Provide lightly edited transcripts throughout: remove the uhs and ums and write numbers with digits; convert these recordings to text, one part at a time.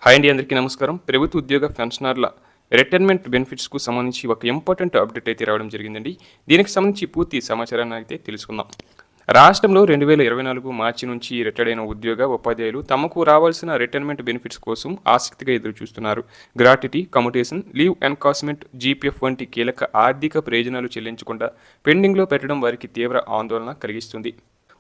Hi అండి, అందరికీ నమస్కారం. ప్రభుత్వ ఉద్యోగ పెన్షనర్ల రిటైర్మెంట్ బెనిఫిట్స్‌కు సంబంధించి ఒక ఇంపార్టెంట్ అప్డేట్ అయితే రావడం జరిగిందండి. దీనికి సంబంధించి పూర్తి సమాచారాన్ని అయితే తెలుసుకుందాం. రాష్ట్రంలో 2024 మార్చి నుంచి రిటైర్డ్ అయిన ఉద్యోగ, ఉపాధ్యాయులు తమకు రావాల్సిన రిటైర్మెంట్ బెనిఫిట్స్ కోసం ఆసక్తిగా ఎదురుచూస్తున్నారు. Gratuity, commutation, leave encashment, GPF వంటి కీలక ఆర్థిక ప్రయోజనాలు చెల్లించకుండా పెండింగ్‌లో పెట్టడం వారికి తీవ్ర ఆందోళన కలిగిస్తుంది.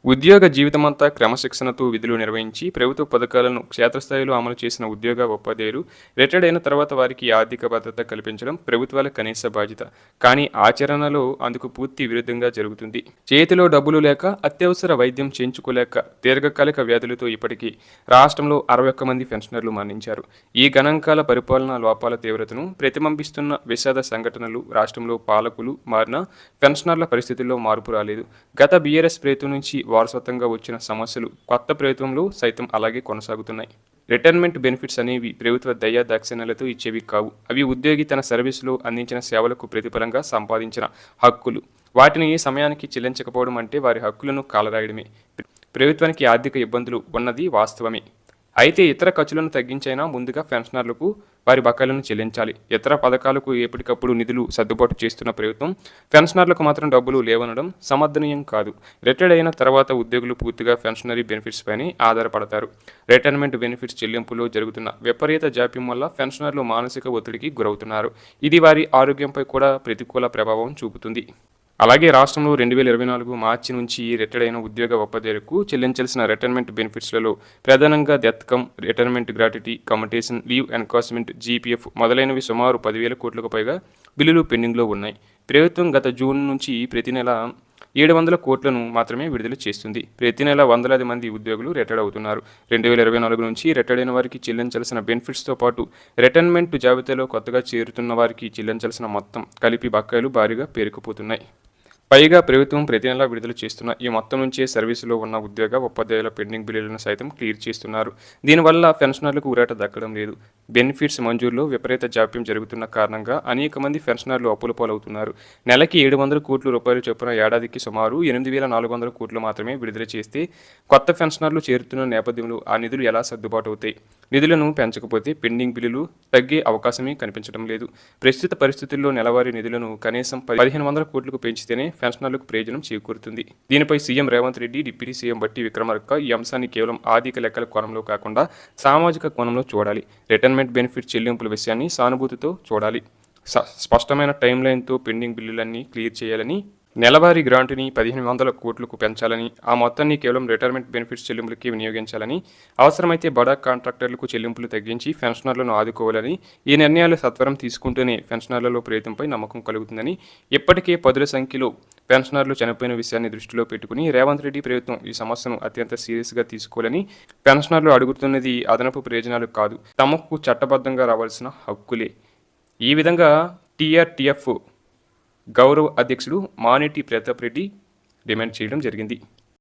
ఉద్యోగ జీవితమంతా క్రమశిక్షణతో విధులు నిర్వహించి ప్రభుత్వ పథకాలను క్షేత్రస్థాయిలో అమలు చేసిన ఉద్యోగ, ఉపాధ్యాయులు రిటైర్డ్ అయిన తర్వాత వారికి ఆర్థిక భద్రత కల్పించడం ప్రభుత్వాల కనీస బాధ్యత. కానీ ఆచరణలో అందుకు పూర్తి విరుద్ధంగా జరుగుతుంది. చేతిలో డబ్బులు లేక, అత్యవసర వైద్యం చేయించుకోలేక, దీర్ఘకాలిక వ్యాధులతో ఇప్పటికీ రాష్ట్రంలో 61 మంది పెన్షనర్లు మరణించారు. ఈ గణాంకాల పరిపాలనా లోపాల తీవ్రతను ప్రతిబింబిస్తున్న విషాద సంఘటనలు. రాష్ట్రంలో పాలకులు మారిన పెన్షనర్ల పరిస్థితుల్లో మార్పు రాలేదు. గత బీఆర్ఎస్ ప్రభుత్వం నుంచి వారసత్వంగా వచ్చిన సమస్యలు కొత్త ప్రభుత్వంలో సైతం అలాగే కొనసాగుతున్నాయి. రిటైర్మెంట్ బెనిఫిట్స్ అనేవి ప్రభుత్వ దయా దాక్షిణ్యాలతో ఇచ్చేవి కావు. అవి ఉద్యోగి తన సర్వీసులో అందించిన సేవలకు ప్రతిఫలంగా సంపాదించిన హక్కులు. వాటిని సమయానికి చెల్లించకపోవడం అంటే వారి హక్కులను కాలరాయడమే. ప్రభుత్వానికి ఆర్థిక ఇబ్బందులు ఉన్నది వాస్తవమే. అయితే ఇతర ఖర్చులను తగ్గించైనా ముందుగా పెన్షనర్లకు వారి బకాయిలను చెల్లించాలి. ఇతర పథకాలకు ఎప్పటికప్పుడు నిధులు సర్దుబాటు చేస్తున్న ప్రభుత్వం పెన్షనర్లకు మాత్రం డబ్బులు లేవనడం సమర్థనీయం కాదు. రిటైర్డ్ అయిన తర్వాత ఉద్యోగులు పూర్తిగా పెన్షనరీ బెనిఫిట్స్ పైనే ఆధారపడతారు. రిటైర్మెంట్ బెనిఫిట్స్ చెల్లింపులో జరుగుతున్న విపరీత జాప్యం వల్ల పెన్షనర్లు మానసిక ఒత్తిడికి గురవుతున్నారు. ఇది వారి ఆరోగ్యంపై కూడా ప్రతికూల ప్రభావం చూపుతుంది. అలాగే రాష్ట్రంలో 2024 మార్చి నుంచి రిటైర్డ్ అయిన ఉద్యోగ, ఉపాధ్యాయులకు చెల్లించాల్సిన రిటైర్మెంట్ బెనిఫిట్స్లలో ప్రధానంగా death come, retirement gratuity, commutation, leave encashment, GPF మొదలైనవి సుమారు 10,000 కోట్లకు పైగా బిల్లులు పెండింగ్లో ఉన్నాయి. ప్రభుత్వం గత జూన్ నుంచి ప్రతి నెల 700 కోట్లను మాత్రమే విడుదల చేస్తుంది. ప్రతి నెల వందలాది మంది ఉద్యోగులు రిటైర్డ్ అవుతున్నారు. 2024 నుంచి రిటైర్డ్ అయిన వారికి చెల్లించాల్సిన బెనిఫిట్స్తో పాటు రిటైర్మెంట్ జాబితాలో కొత్తగా చేరుతున్న వారికి చెల్లించాల్సిన మొత్తం కలిపి బకాయిలు భారీగా పేరుకుపోతున్నాయి. పైగా ప్రభుత్వం ప్రతి నెలా విడుదల చేస్తున్న ఈ మొత్తం నుంచే సర్వీసులో ఉన్న ఉద్యోగ, ఉపాధ్యాయుల పెండింగ్ బిల్లులను సైతం క్లియర్ చేస్తున్నారు. దీనివల్ల పెన్షనర్లకు ఊరట దక్కడం లేదు. బెనిఫిట్స్ మంజూరులో విపరీత జాప్యం జరుగుతున్న కారణంగా అనేక మంది పెన్షనర్లు అప్పుల పాలవుతున్నారు. నెలకి 700 కోట్ల రూపాయలు చొప్పున ఏడాదికి సుమారు 8,400 కోట్లు మాత్రమే విడుదల చేస్తే కొత్త పెన్షనర్లు చేరుతున్న నేపథ్యంలో ఆ నిధులు ఎలా సర్దుబాటు అవుతాయి? నిధులను పెంచకపోతే పెండింగ్ బిల్లులు తగ్గే అవకాశమే కనిపించడం లేదు. ప్రస్తుత పరిస్థితుల్లో నెలవారీ నిధులను కనీసం 1,500 కోట్లకు పెంచితేనే పెన్షనర్లకు ప్రయోజనం చేకూరుతుంది. దీనిపై CM Revanth Reddy, deputy CM బట్టి విక్రమార్క ఈ అంశాన్ని కేవలం ఆర్థిక లెక్కల కోణంలో కాకుండా సామాజిక కోణంలో చూడాలి. రిటైర్మెంట్ బెనిఫిట్ చెల్లింపుల విషయాన్ని సానుభూతితో చూడాలి. స్పష్టమైన టైం లైన్తో పెండింగ్ బిల్లులన్నీ క్లియర్ చేయాలని, నెలవారీ గ్రాంటుని 1,500 కోట్లకు పెంచాలని, ఆ మొత్తాన్ని కేవలం రిటైర్మెంట్ బెనిఫిట్స్ చెల్లింపులకి వినియోగించాలని, అవసరమైతే బడా కాంట్రాక్టర్లకు చెల్లింపులు తగ్గించి పెన్షనర్లను ఆదుకోవాలని, ఈ నిర్ణయాలు సత్వరం తీసుకుంటూనే పెన్షనర్లలో ప్రభుత్వంపై నమ్మకం కలుగుతుందని, ఇప్పటికే 10ల సంఖ్యలో పెన్షనర్లు చనిపోయిన విషయాన్ని దృష్టిలో పెట్టుకుని రేవంత్ రెడ్డి ప్రభుత్వం ఈ సమస్యను అత్యంత సీరియస్గా తీసుకోవాలని, పెన్షనర్లు అడుగుతున్నది అదనపు ప్రయోజనాలు కాదు, తమకు చట్టబద్ధంగా రావాల్సిన హక్కులే. ఈ విధంగా టీఆర్టీఎఫ్ గౌరవ అధ్యక్షుడు మానేటి ప్రతాప్ రెడ్డి డిమాండ్ చేయడం జరిగింది.